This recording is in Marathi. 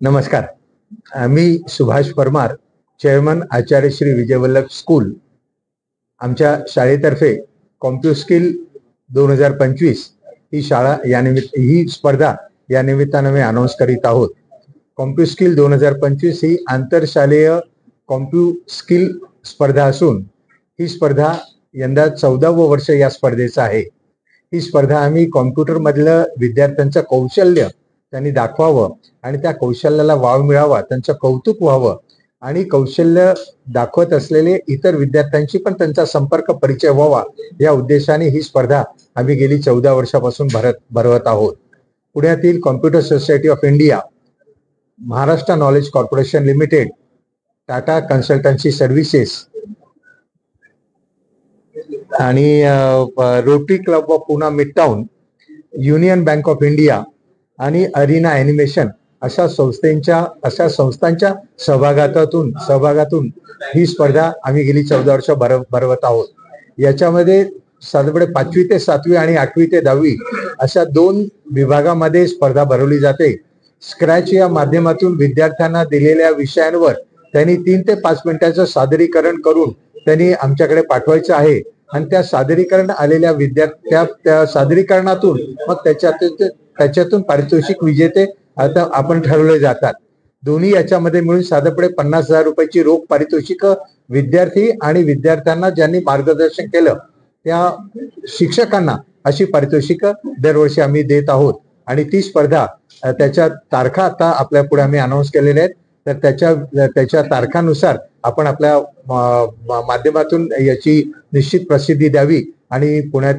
नमस्कार. मी सुभाष परमार, चेअरमन आचार्य श्री विजय वल्लभ स्कूल. आमच्या शाळेतर्फे कॉम्प्युस्किल 2025 ही शाळा ही स्पर्धा या निमित्तानं आम्ही अनाऊन्स करीत आहोत. कॉम्प्युस्किल 2025 ही आंतरशालेय कॉम्प्युस्किल स्पर्धा असून ही स्पर्धा यंदा 14वं वर्ष या स्पर्धेचं आहे. ही स्पर्धा आम्ही कॉम्प्युटरमधलं विद्यार्थ्यांचं कौशल्य त्यांनी दाखवावं आणि त्या कौशल्याला वाव मिळावा, त्यांचं कौतुक व्हावं आणि कौशल्य दाखवत असलेले इतर विद्यार्थ्यांशी पण त्यांचा संपर्क परिचय व्हावा या उद्देशाने ही स्पर्धा आम्ही गेली 14 वर्षापासून भरवत आहोत. पुण्यातील computer society of India, Maharashtra knowledge corporation limited, Tata consultancy services आणि rotary club of Poona midtown, union bank of India आणि अरिना ॲनिमेशन अशा संस्थांच्या सहभागातून ही स्पर्धा आम्ही गेली 14 वर्ष भरवत आहोत. याच्यामध्ये साधारणपणे 5वी ते 7वी आणि 8वी ते 10वी अशा 2 विभागामध्ये स्पर्धा भरवली जाते. स्क्रॅच या माध्यमातून विद्यार्थ्यांना दिलेल्या विषयांवर त्यांनी 3 ते 5 मिनिटांचं सादरीकरण करून त्यांनी आमच्याकडे पाठवायचं आहे आणि त्या सादरीकरण आलेल्या त्या सादरीकरणातून मग त्याच्यातून पारितोषिक विजेते आता आपण ठरवले जातात. दोन्ही याच्यामध्ये मिळून साधारणपणे 50,000 रुपयाची रोख पारितोषिक विद्यार्थी आणि विद्यार्थ्यांना ज्यांनी मार्गदर्शन केलं त्या शिक्षकांना अशी पारितोषिक दरवर्षी आम्ही देत आहोत. आणि ती स्पर्धा त्याच्या तारखा आता आपल्या पुढे आम्ही अनाऊन्स केलेल्या आहेत. तर त्याच्या तारखानुसार आपण आपल्या माध्यमातून याची निश्चित प्रसिद्धी द्यावी आणि पुण्यात